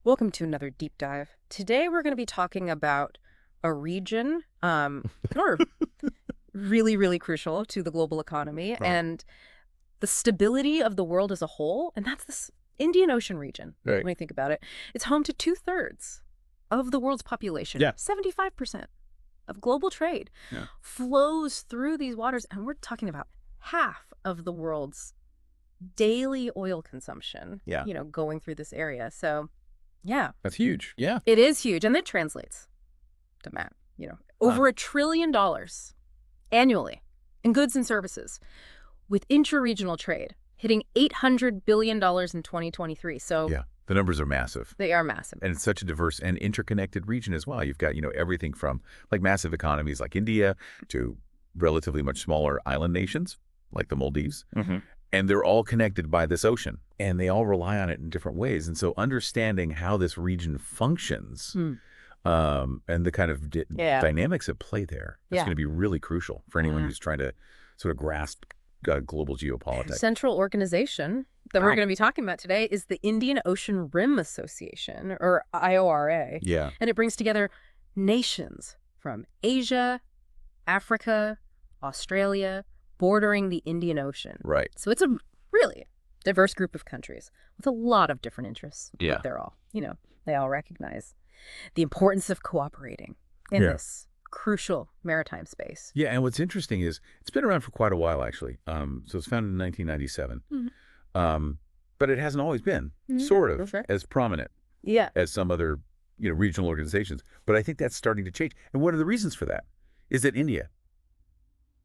Welcome to another deep dive. Today we're going to be talking about a region or really, really crucial to the global economy and the stability of the world as a whole, and that's this Indian Ocean region. Right. When you think about it, it's home to 2/3 of the world's population. Yeah. 75% of global trade flows through these waters, and we're talking about half of the world's daily oil consumption. Yeah. Going through this area. So, yeah. That's huge. Yeah. It is huge, and that translates to Matt, over $1 trillion annually in goods and services, with intra-regional trade hitting $800 billion in 2023. So Yeah. The numbers are massive. they are massive. And it's such a diverse and interconnected region as well. You've got, everything from like massive economies like India to relatively much smaller island nations like the Maldives. Mm-hmm. And they're all connected by this ocean, and they all rely on it in different ways. And so understanding how this region functions and the kind of dynamics at play there is going to be really crucial for anyone who's trying to sort of grasp global geopolitics. Central organization that we're going to be talking about today is the Indian Ocean Rim Association, or IORA. Yeah. And it brings together nations from Asia, Africa, Australia, bordering the Indian Ocean. Right. So it's a really diverse group of countries with a lot of different interests. Yeah. But they're all, they all recognize the importance of cooperating in this crucial maritime space. Yeah, and what's interesting is it's been around for quite a while, actually. So it was founded in 1997. Mm-hmm. But it hasn't always been sort of as prominent as some other regional organizations. But I think that's starting to change. And one of the reasons for that is that India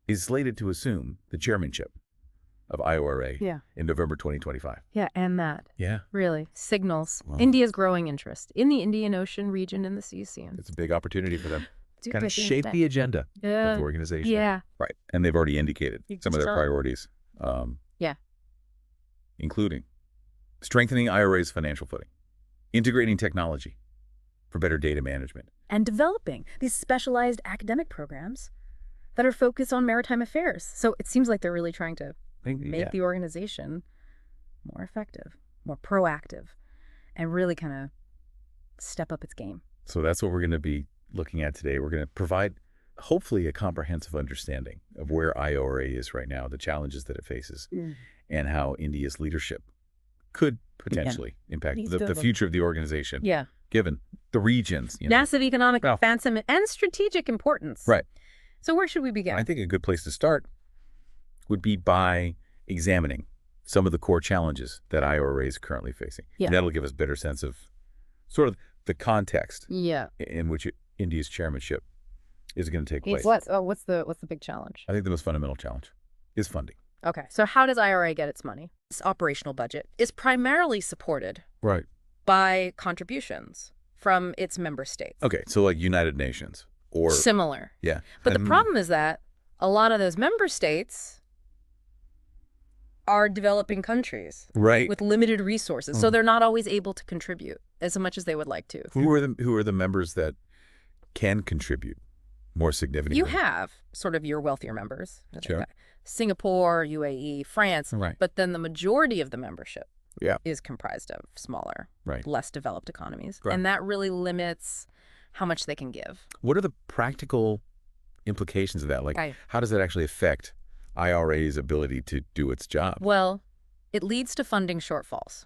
is slated to assume the chairmanship of IORA in November 2025. Yeah, and that really signals India's growing interest in the Indian Ocean region and the sea. It's a big opportunity for them to kind of shape the agenda of the organization. Yeah. Right. And they've already indicated some of their priorities, including strengthening IORA's financial footing, integrating technology for better data management, and developing these specialized academic programs that are focused on maritime affairs. So it seems like they're really trying to make the organization more effective, more proactive, and really kind of step up its game. So that's what we're going to be looking at today. We're going to provide, hopefully, a comprehensive understanding of where IORA is right now, the challenges that it faces, and how India's leadership could potentially impact the future of the organization, given the regions. Massive economic expansion and strategic importance. Right. So where should we begin? I think a good place to start would be by examining some of the core challenges that IORA is currently facing. Yeah. And that'll give us a better sense of sort of the context in which India's chairmanship is going to take place. What's the big challenge? I think the most fundamental challenge is funding. Okay, so how does IORA get its money? Its operational budget is primarily supported by contributions from its member states. Okay, so like United Nations or similar. Yeah. But the problem is that a lot of those member states are developing countries with limited resources, so they're not always able to contribute as much as they would like to. Who are the members that can contribute more significantly? You have sort of your wealthier members. Sure. Singapore, UAE, France, but then the majority of the membership is comprised of smaller, less developed economies, and that really limits how much they can give. What are the practical implications of that? Like, how does that actually affect IORA's ability to do its job? Well, it leads to funding shortfalls,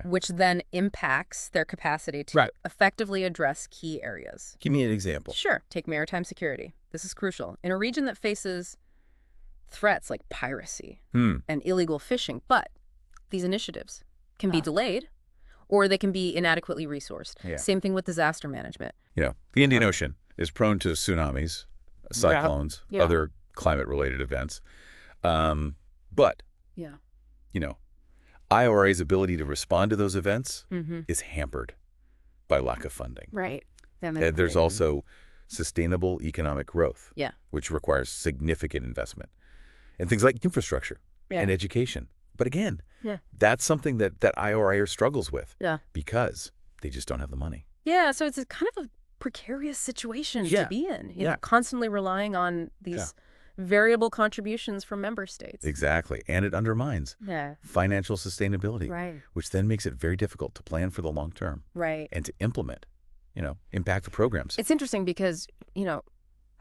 which then impacts their capacity to effectively address key areas. Give me an example. Sure. Take maritime security. This is crucial. In a region that faces threats like piracy and illegal fishing, but these initiatives can be delayed or they can be inadequately resourced. Same thing with disaster management. The Indian Ocean is prone to tsunamis, cyclones, other climate-related events. But, IORA's ability to respond to those events is hampered by lack of funding. Right. There's also sustainable economic growth, which requires significant investment. And things like infrastructure and education. But again, that's something that IORA struggles with because they just don't have the money. Yeah, so it's a kind of a precarious situation to be in. Constantly relying on these variable contributions from member states. Exactly. And it undermines financial sustainability, right, which then makes it very difficult to plan for the long term, right, and to implement, impactful programs. It's interesting because,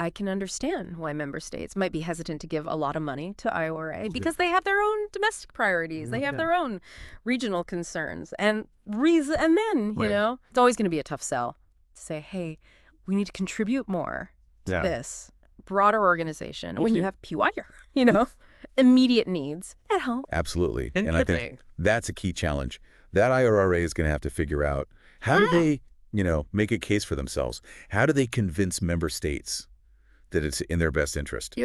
I can understand why member states might be hesitant to give a lot of money to IORA because they have their own domestic priorities. They have their own regional concerns. And then, it's always going to be a tough sell to say, hey, we need to contribute more to this broader organization when you have PYR, immediate needs at home. Absolutely. And I think that's a key challenge. That IORA is going to have to figure out how do they, make a case for themselves? How do they convince member states that it's in their best interest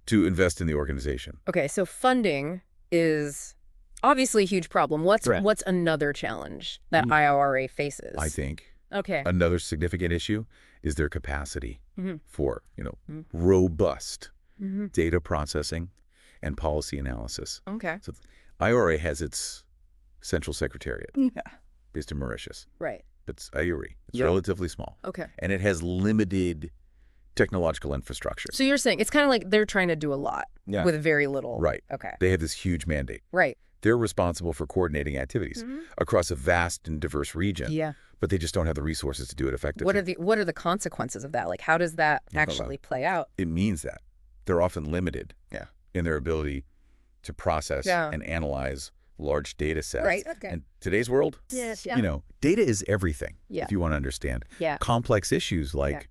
to invest in the organization? Okay, so funding is obviously a huge problem. What's another challenge that IORA faces? I think another significant issue is their capacity for, robust data processing and policy analysis. Okay. So IORA has its central secretariat based in Mauritius. Right. It's IORA. It's relatively small. Okay. And it has limited technological infrastructure. So you're saying it's kind of like they're trying to do a lot with very little. Right. Okay. They have this huge mandate. Right. They're responsible for coordinating activities across a vast and diverse region. Yeah. But they just don't have the resources to do it effectively. What are the consequences of that? Like, how does that actually play out? It means that they're often limited in their ability to process and analyze large data sets. Right. Okay. In today's world, data is everything. Yeah. If you want to understand complex issues like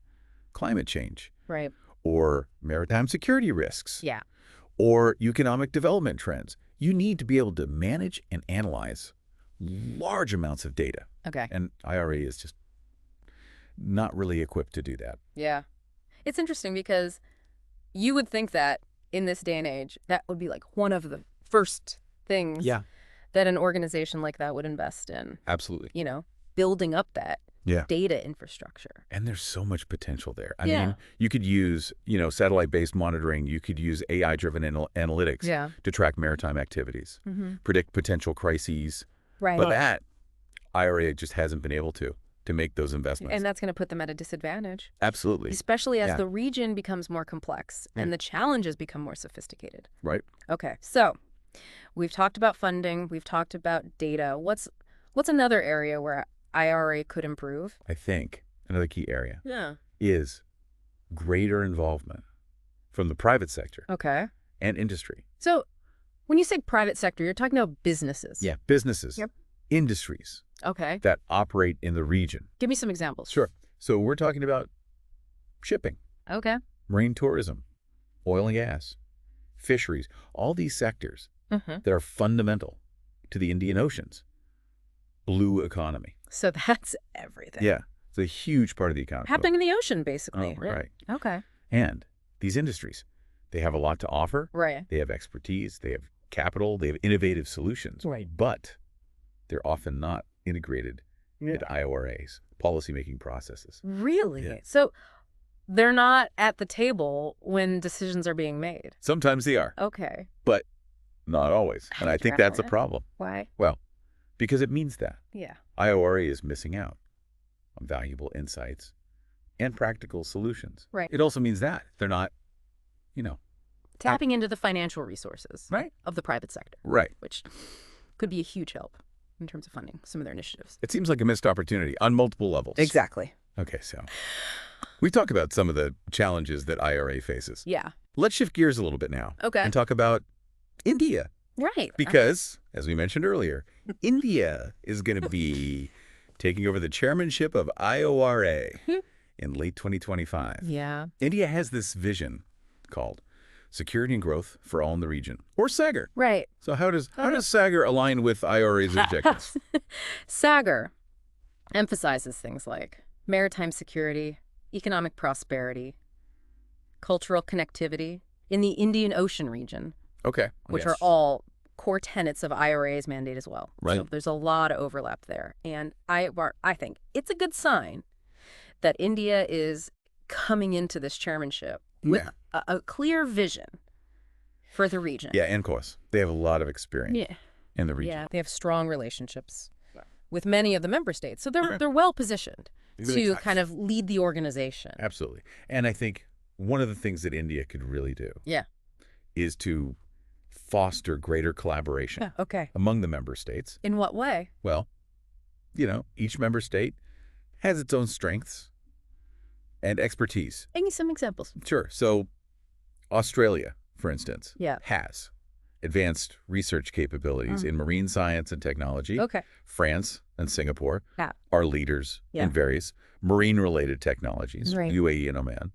climate change, right, or maritime security risks, yeah, or economic development trends. You need to be able to manage and analyze large amounts of data. Okay. And IRA is just not really equipped to do that. Yeah. It's interesting because you would think that in this day and age, that would be like one of the first things that an organization like that would invest in. Absolutely. Building up that data infrastructure. And there's so much potential there. I mean, you could use, satellite-based monitoring. You could use AI-driven analytics to track maritime activities, predict potential crises. Right. But that IRA just hasn't been able to make those investments. And that's going to put them at a disadvantage. Absolutely. Especially as the region becomes more complex and the challenges become more sophisticated. Right. Okay. So we've talked about funding. We've talked about data. What's another area where IRA could improve? I think another key area is greater involvement from the private sector and industry. So when you say private sector, you're talking about businesses. Yeah, businesses, industries that operate in the region. Give me some examples. Sure. So we're talking about shipping, marine tourism, oil and gas, fisheries, all these sectors that are fundamental to the Indian Ocean's blue economy. So that's everything. Yeah. It's a huge part of the economy. Happening in the ocean, basically. Oh, right. Okay. And these industries, they have a lot to offer. Right. They have expertise. They have capital. They have innovative solutions. Right. But they're often not integrated into IORA's policymaking processes. Really? Yeah. So they're not at the table when decisions are being made? Sometimes they are. Okay. But not always. And I think that's a problem. Why? Well, because it means that Yeah. IORA is missing out on valuable insights and practical solutions. Right. It also means that they're not, tapping into the financial resources of the private sector. Right. Which could be a huge help in terms of funding some of their initiatives. It seems like a missed opportunity on multiple levels. Exactly. Okay, so we talk about some of the challenges that IRA faces. Yeah. Let's shift gears a little bit now. Okay. And talk about India. Right. Because, as we mentioned earlier, India is going to be taking over the chairmanship of IORA in late 2025. Yeah. India has this vision called Security and Growth for All in the Region, or SAGR. Right. So how does SAGR align with IORA's objectives? SAGR emphasizes things like maritime security, economic prosperity, cultural connectivity in the Indian Ocean region. Okay. Which are all core tenets of IORA's mandate as well. Right. So there's a lot of overlap there. And I think it's a good sign that India is coming into this chairmanship with a clear vision for the region. Yeah, and of course, they have a lot of experience in the region. Yeah, they have strong relationships with many of the member states. So they're well positioned to kind of lead the organization. Absolutely. And I think one of the things that India could really do is to foster greater collaboration among the member states. In what way? Well, each member state has its own strengths and expertise. Give me some examples. Sure. So Australia, for instance, Yeah. has advanced research capabilities in marine science and technology. Okay. France and Singapore Yeah. are leaders Yeah. in various marine-related technologies. Right. UAE and Oman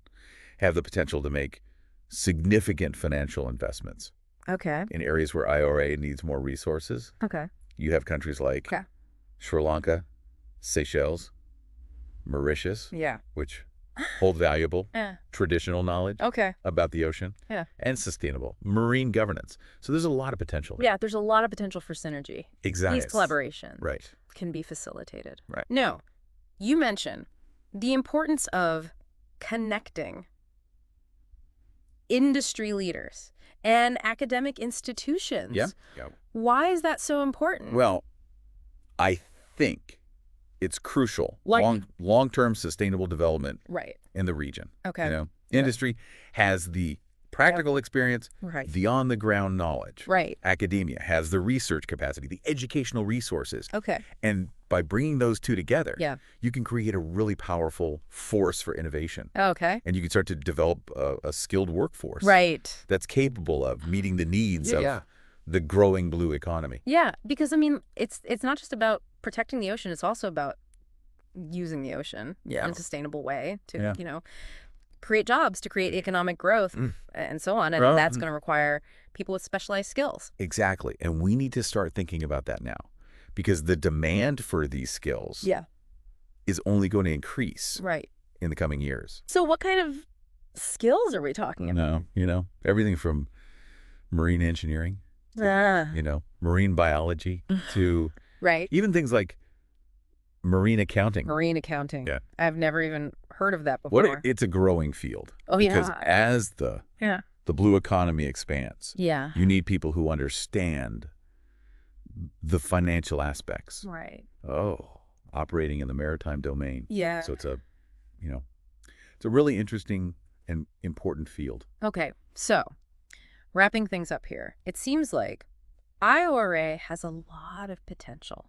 have the potential to make significant financial investments Okay. in areas where IORA needs more resources. Okay. You have countries like Okay. Sri Lanka, Seychelles, Mauritius, Yeah. which hold valuable Yeah. traditional knowledge Okay. about the ocean and sustainable marine governance. So there's a lot of potential. Yeah, there's a lot of potential for synergy. Exactly. These collaborations Right. can be facilitated. Right. No, you mentioned the importance of connecting industry leaders and academic institutions. Yeah. Why is that so important? Well, I think it's crucial. Like- Long-term sustainable development Right. in the region. Okay. Industry has the practical experience, Right. the on-the-ground knowledge. Right. Academia has the research capacity, the educational resources. Okay. And by bringing those two together, Yeah. you can create a really powerful force for innovation. Okay. And you can start to develop a skilled workforce Right. that's capable of meeting the needs of the growing blue economy. Yeah, because I mean, it's not just about protecting the ocean, it's also about using the ocean in a sustainable way to, create jobs, to create economic growth and so on. And that's going to require people with specialized skills. Exactly. And we need to start thinking about that now because the demand for these skills is only going to increase in the coming years. So what kind of skills are we talking about? Everything from marine engineering, marine biology to even things like marine accounting. Marine accounting. Yeah. I've never even heard of that before. It's a growing field. Oh, because as the blue economy expands, Yeah. you need people who understand the financial aspects. Right. Operating in the maritime domain. Yeah. So it's a really interesting and important field. Okay. So wrapping things up here, it seems like IORA has a lot of potential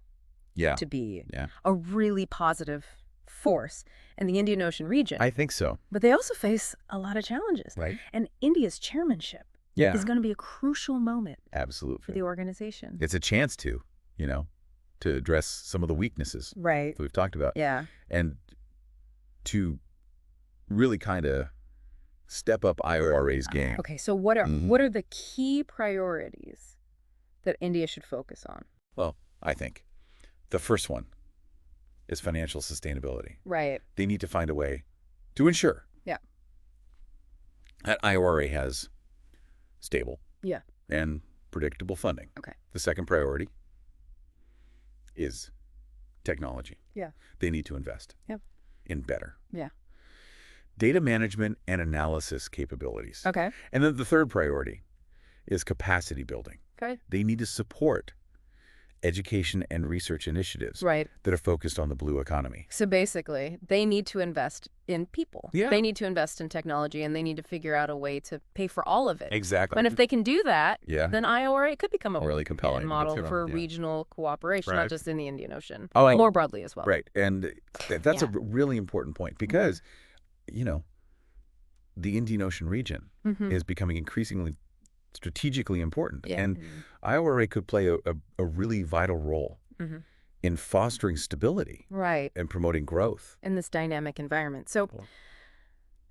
to be a really positive force in the Indian Ocean region. I think so. But they also face a lot of challenges. Right. And India's chairmanship is going to be a crucial moment for the organization. It's a chance to address some of the weaknesses that we've talked about. Yeah. And to really kind of step up IORA's game. Okay, so what are the key priorities that India should focus on? Well, I think the first one is financial sustainability. Right. They need to find a way to ensure that IORA has stable and predictable funding. Okay. The second priority is technology. Yeah. They need to invest in better data management and analysis capabilities. Okay. And then the third priority is capacity building. Okay. They need to support education and research initiatives that are focused on the blue economy. So basically, they need to invest in people. Yeah. They need to invest in technology, and they need to figure out a way to pay for all of it. Exactly. And if they can do that, then IORA could become a really compelling model for regional cooperation, not just in the Indian Ocean, more broadly as well. Right. And that's a really important point because, the Indian Ocean region is becoming increasingly strategically important. And IORA could play a really vital role in fostering stability and promoting growth in this dynamic environment. So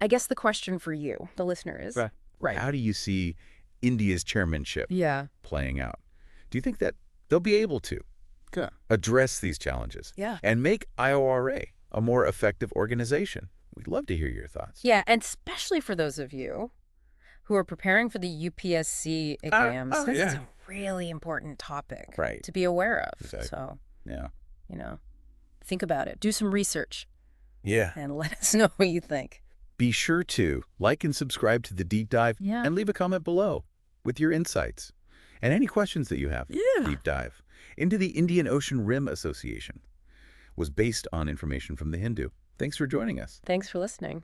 I guess the question for you, the listener, is how do you see India's chairmanship playing out? Do you think that they'll be able to address these challenges and make IORA a more effective organization? We'd love to hear your thoughts. Yeah, and especially for those of you who are preparing for the UPSC exams. This is a really important topic to be aware of. Exactly. So, yeah, think about it. Do some research. Yeah. And let us know what you think. Be sure to like and subscribe to The Deep Dive and leave a comment below with your insights and any questions that you have. Deep Dive into the Indian Ocean Rim Association was based on information from The Hindu. Thanks for joining us. Thanks for listening.